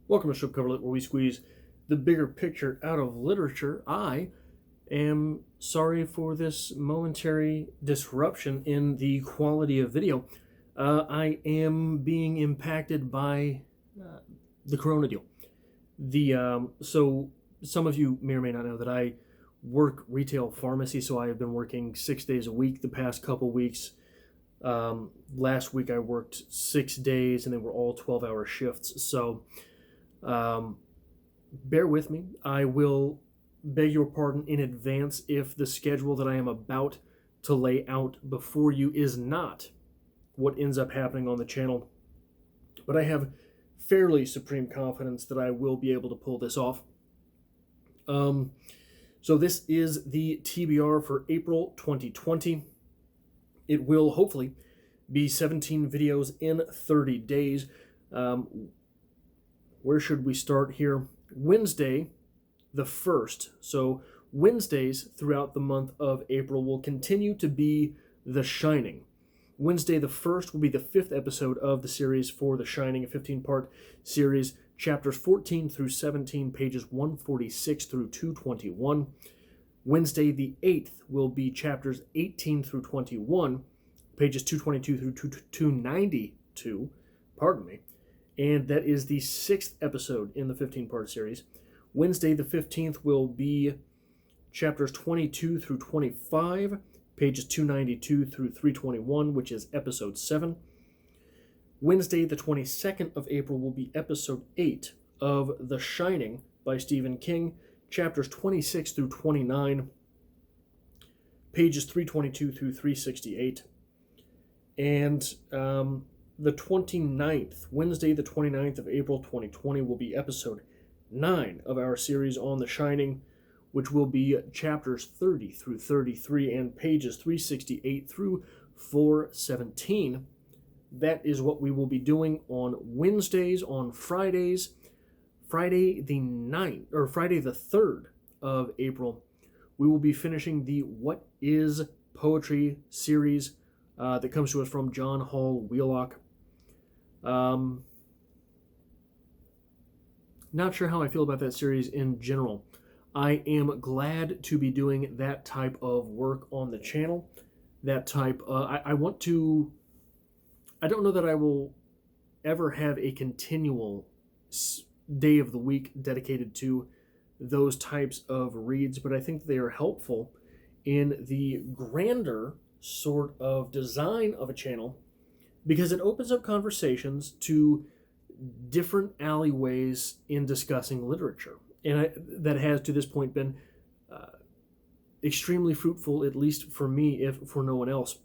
Welcome to Strip Coverlet, where we squeeze the bigger picture out of literature. I am sorry for this momentary disruption in the quality of video. I am being impacted by the Corona deal. So some of you may or may not know that I work retail pharmacy, so I have been working 6 days a week the past couple weeks. Last week I worked 6 days, and they were all 12-hour shifts. So bear with me. I will beg your pardon in advance if the schedule that I am about to lay out before you is not what ends up happening on the channel. But I have fairly supreme confidence that I will be able to pull this off. So this is the TBR for April 2020. It will hopefully be 17 videos in 30 days. Where should we start here? Wednesday, the 1st. So Wednesdays throughout the month of April will continue to be The Shining. Wednesday, the 1st, will be the 5th episode of the series for The Shining, a 15-part series, chapters 14 through 17, pages 146 through 221. Wednesday, the 8th, will be chapters 18 through 21, pages 222 through 292, and that is the 6th episode in the 15-part series. Wednesday, the 15th, will be chapters 22 through 25, pages 292 through 321, which is episode 7. Wednesday, the 22nd of April, will be episode 8 of The Shining by Stephen King, chapters 26 through 29, pages 322 through 368. And the 29th, Wednesday, the 29th of April, 2020, will be episode 9 of our series on The Shining, which will be chapters 30 through 33 and pages 368 through 417. That is what we will be doing on Wednesdays. On Fridays, Friday the 3rd of April, we will be finishing the What is Poetry series that comes to us from John Hall Wheelock. Not sure how I feel about that series in general. I am glad to be doing that type of work on the channel. That type, I want to, I don't know that I will ever have a continual day of the week dedicated to those types of reads, but I think they are helpful in the grander sort of design of a channel because it opens up conversations to different alleyways in discussing literature. And that has, to this point, been extremely fruitful, at least for me, if for no one else.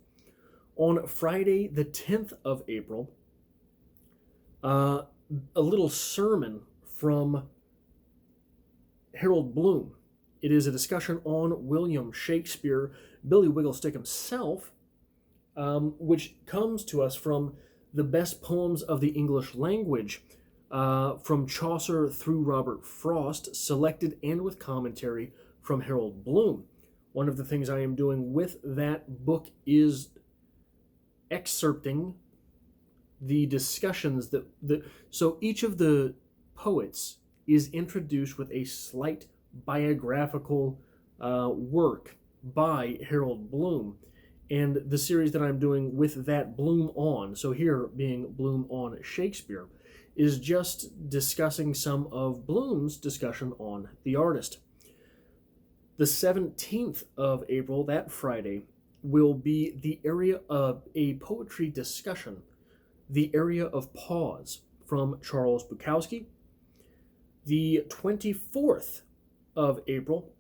On Friday, the 10th of April, a little sermon from Harold Bloom. It is a discussion on William Shakespeare, Billy Wigglestick himself, which comes to us from the best poems of the English language, from Chaucer through Robert Frost, selected and with commentary from Harold Bloom. One of the things I am doing with that book is excerpting the discussions so each of the poets is introduced with a slight biographical work by Harold Bloom. And the series that I'm doing with that Bloom on, so here being Bloom on Shakespeare, is just discussing some of Bloom's discussion on the artist. The 17th of April, that Friday, will be the area of a poetry discussion, The Area of Pause, from Charles Bukowski. The 24th of April,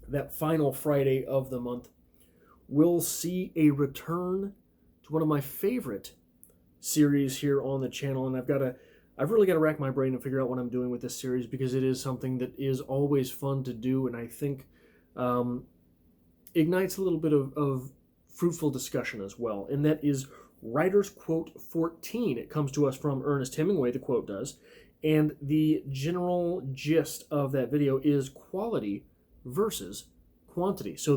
that final Friday of the month, will see a return to one of my favorite series here on the channel, and I've really got to rack my brain and figure out what I'm doing with this series because it is something that is always fun to do, and I think ignites a little bit of fruitful discussion as well, and that is Writer's Quote 14. It comes to us from Ernest Hemingway, the quote does, and the general gist of that video is quality versus quantity. So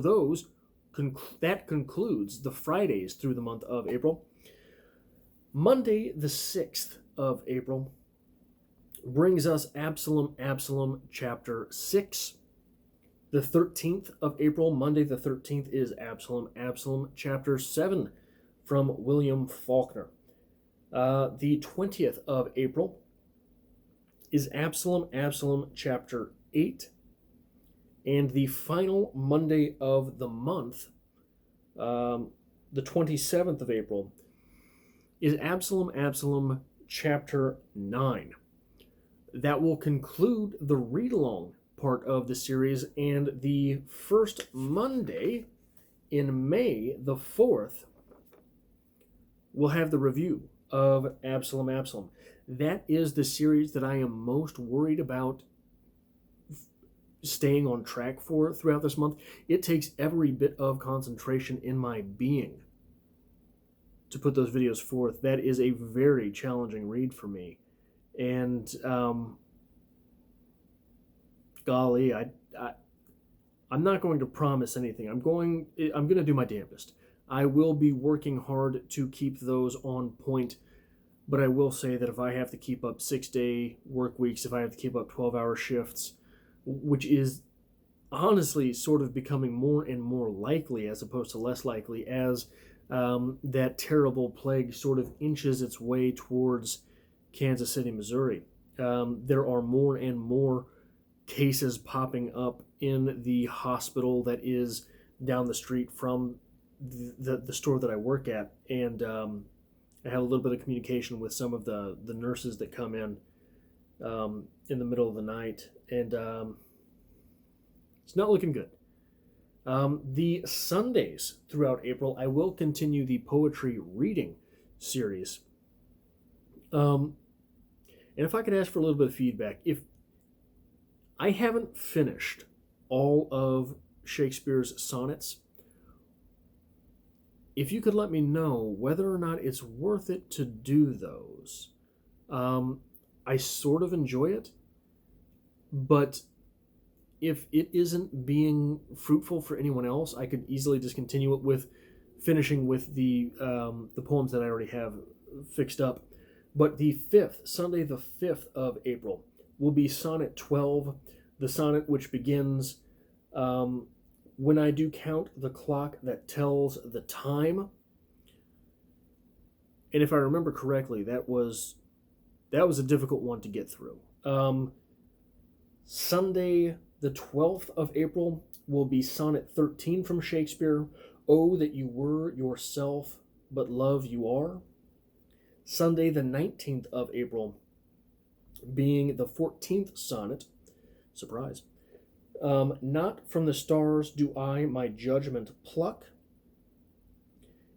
that concludes the Fridays through the month of April. Monday, the 6th of April, brings us Absalom, chapter 6. The 13th of April, Monday the 13th, is Absalom, chapter 7 from William Faulkner. The 20th of April is Absalom, chapter 8. And the final Monday of the month, the 27th of April, is Absalom, chapter 9. That will conclude the read-along part of the series, and the first Monday in May, the 4th, we'll have the review of Absalom. That is the series that I am most worried about staying on track for throughout this month. It takes every bit of concentration in my being to put those videos forth. That is a very challenging read for me. And golly, I'm not going to promise anything. I'm going to do my damnedest. I will be working hard to keep those on point, but I will say that if I have to keep up 6-day work weeks, if I have to keep up 12-hour shifts, which is honestly sort of becoming more and more likely as opposed to less likely as that terrible plague sort of inches its way towards Kansas City, Missouri. There are more and more cases popping up in the hospital that is down the street from the store that I work at, and I have a little bit of communication with some of the nurses that come in the middle of the night, and it's not looking good. The Sundays throughout April, I will continue the poetry reading series. And if I could ask for a little bit of feedback, if I haven't finished all of Shakespeare's sonnets, if you could let me know whether or not it's worth it to do those. I sort of enjoy it, but if it isn't being fruitful for anyone else, I could easily just continue it with finishing with the poems that I already have fixed up. But the 5th, Sunday the 5th of April, will be Sonnet 12, the sonnet which begins, when I do count the clock that tells the time. And if I remember correctly, that was a difficult one to get through. Sunday the 12th of April will be Sonnet 13 from Shakespeare, Oh, that you were yourself, but love you are. Sunday the 19th of April being the 14th sonnet, surprise, Not from the stars do I my judgment pluck.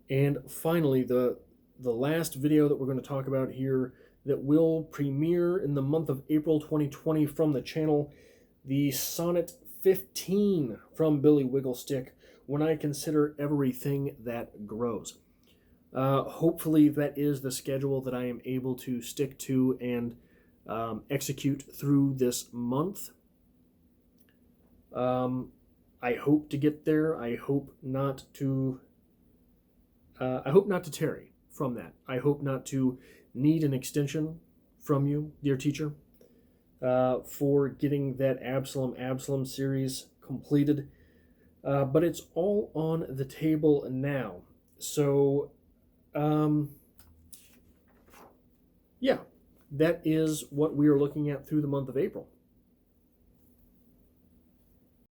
And finally, the last video that we're going to talk about here that will premiere in the month of April 2020 from the channel, the Sonnet 15 from Billy Wigglestick, When I Consider Everything That Grows. Hopefully that is the schedule that I am able to stick to and execute through this month. I hope to get there. I hope not to tarry from that. I hope not to need an extension from you, dear teacher, for getting that Absalom series completed. But it's all on the table now. So, yeah, that is what we are looking at through the month of April.